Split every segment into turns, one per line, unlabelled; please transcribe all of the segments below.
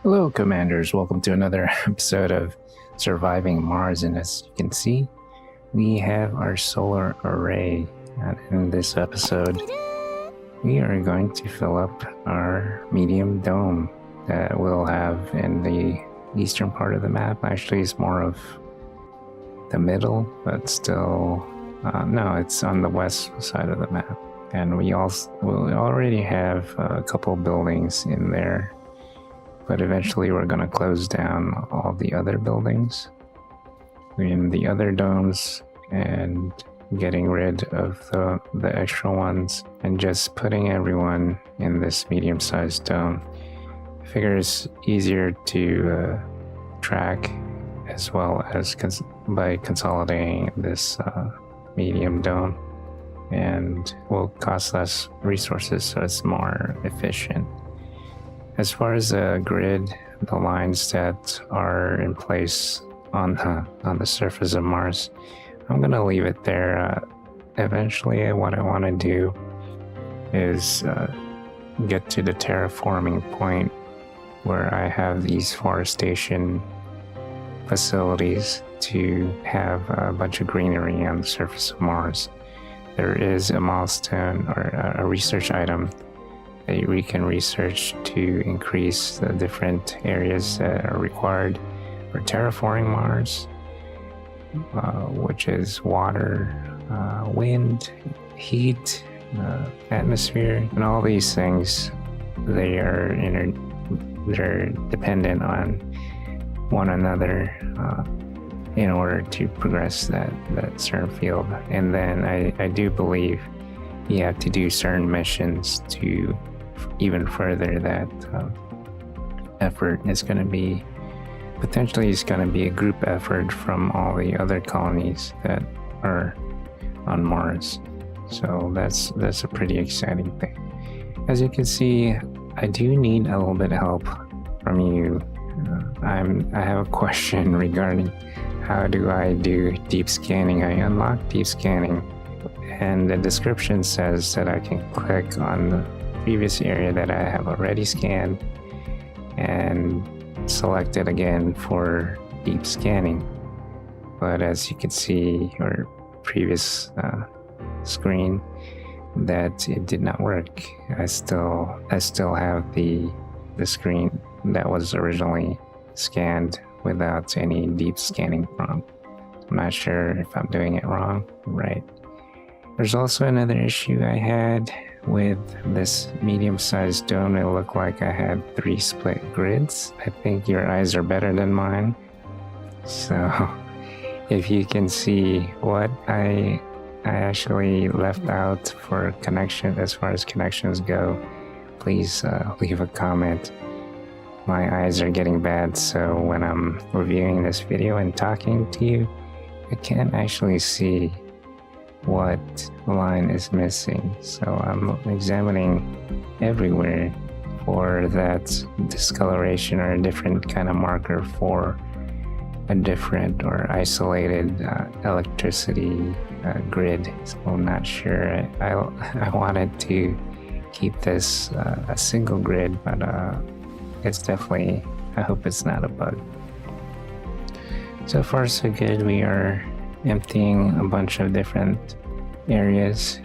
Hello, Commanders. Welcome to another episode of Surviving Mars. And as you can see, we have our solar array. And in this episode, we are going to fill up our medium dome that we'll have in the eastern part of the map. Actually, it's more of the middle, but still, no, it's on the west side of the map. And we already have a couple buildings in there. But eventually we're going to close down all the other buildings in the other domes and getting rid of the extra ones and just putting everyone in this medium-sized dome. I figure it's easier to track as well as by consolidating this medium dome, and will cost less resources, so it's more efficient. As far as the grid, the lines that are in place on the surface of Mars, I'm gonna leave it there. Eventually, what I want to do is get to the terraforming point where I have these forestation facilities to have a bunch of greenery on the surface of Mars. There is a milestone or a research item that we can research to increase the different areas that are required for terraforming Mars, which is water, wind, heat, atmosphere, and all these things. They're dependent on one another in order to progress that certain field. And then I do believe you have to do certain missions to even further that effort. Is going to be potentially a group effort from all the other colonies that are on Mars. So that's a pretty exciting thing. As you can see, I do need a little bit of help from you. I have a question regarding how do I do deep scanning. I unlock deep scanning, and the description says that I can click on the previous area that I have already scanned and select it again for deep scanning. But as you can see, your previous screen, that it did not work. I still have the screen that was originally scanned without any deep scanning prompt. I'm not sure if I'm doing it wrong. Right. There's also another issue I had with this medium-sized dome. It looked like I had 3 split grids. I think your eyes are better than mine. So if you can see what I actually left out for connection, as far as connections go, please leave a comment. My eyes are getting bad, so when I'm reviewing this video and talking to you, I can't actually see what line is missing. So I'm examining everywhere for that discoloration or a different kind of marker for a different or isolated electricity grid. So I'm not sure. I wanted to keep this a single grid, but it's definitely, I hope it's not a bug. So far so good. We are emptying a bunch of different areas,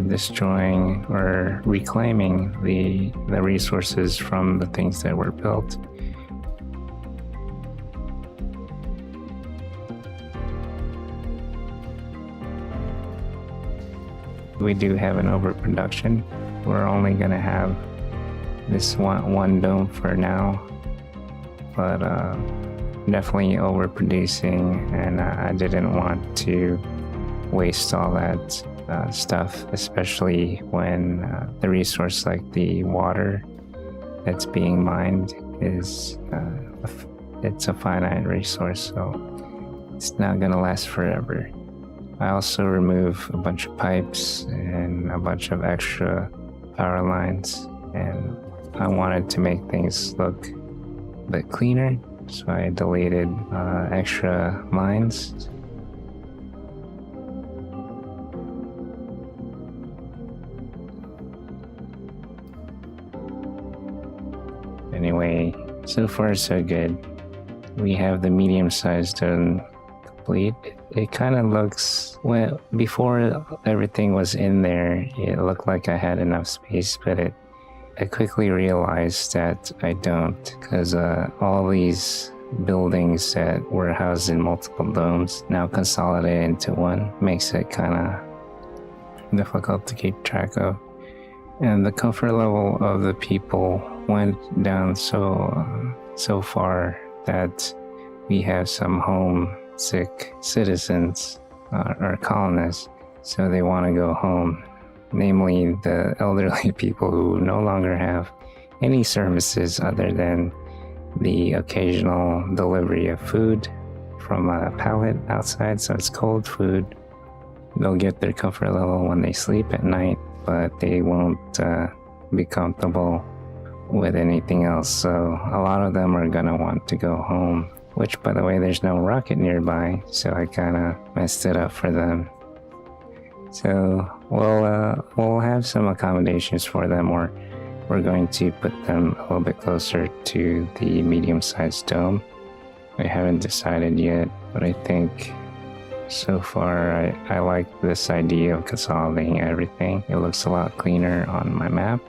destroying or reclaiming the resources from the things that were built. We do have an overproduction. We're only going to have this one dome for now, but definitely overproducing, and I didn't want to waste all that stuff, especially when the resource like the water that's being mined is it's a finite resource, so it's not gonna last forever. I also remove a bunch of pipes and a bunch of extra power lines, and I wanted to make things look a bit cleaner, so I deleted extra lines. Anyway, So far, so good. We have the medium-sized dome complete. It kind of looks, well, before everything was in there, it looked like I had enough space, but I quickly realized that I don't, because all these buildings that were housed in multiple domes now consolidated into one makes it kind of difficult to keep track of. And the comfort level of the people went down so far that we have some homesick citizens or colonists, so they want to go home, namely the elderly people who no longer have any services other than the occasional delivery of food from a pallet outside, so it's cold food. They'll get their comfort level when they sleep at night, but they won't be comfortable with anything else, so a lot of them are gonna want to go home, which, by the way, there's no rocket nearby, so I kind of messed it up for them. So we'll have some accommodations for them, or we're going to put them a little bit closer to the medium-sized dome. I haven't decided yet, but I think so far I like this idea of consolidating everything. It looks a lot cleaner on my map.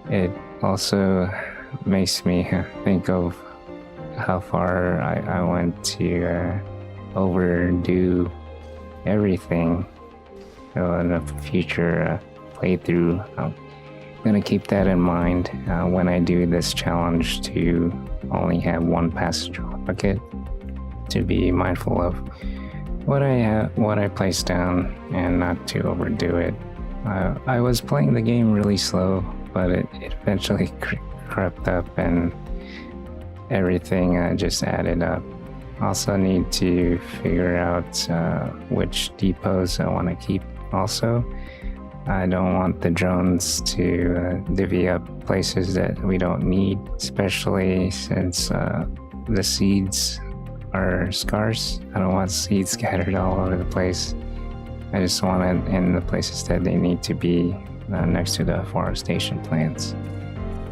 It also makes me think of how far I went to overdo everything. So in a future playthrough, I'm gonna keep that in mind when I do this challenge to only have one passenger bucket, to be mindful of what I place down and not to overdo it. I was playing the game really slow, but it eventually crept up and everything just added up. Also need to figure out which depots I want to keep also. I don't want the drones to divvy up places that we don't need, especially since the seeds are scarce. I don't want seeds scattered all over the place. I just want it in the places that they need to be, next to the forestation plants.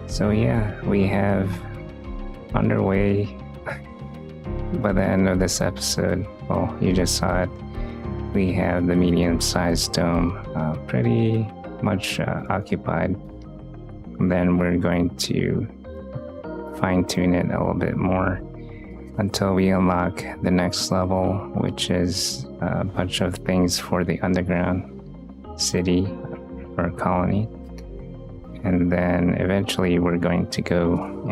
So yeah, we have underway by the end of this episode. Well, you just saw it. We have the medium-sized dome pretty much occupied. And then we're going to fine-tune it a little bit more until we unlock the next level, which is a bunch of things for the underground city or colony. And then eventually we're going to go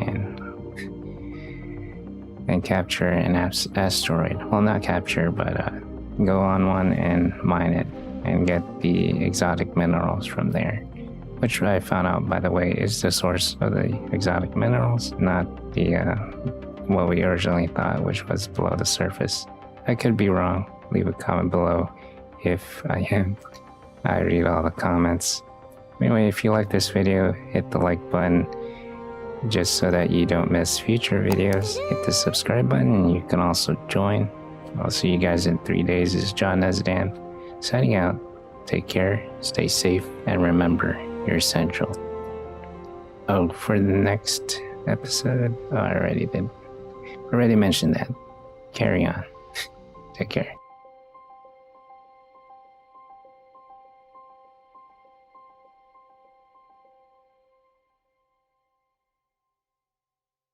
and capture an asteroid. Well, not capture, but go on one and mine it and get the exotic minerals from there, which I found out, by the way, is the source of the exotic minerals, not the what we originally thought, which was below the surface. I could be wrong. Leave a comment below if I am. I read all the comments. Anyway, if you like this video, hit the like button just so that you don't miss future videos. Hit the subscribe button and you can also join. I'll see you guys in 3 days. This is John Nezodam signing out. Take care, stay safe, and remember, you're essential. Oh, for the next episode, I already mentioned that. Carry on. Take care.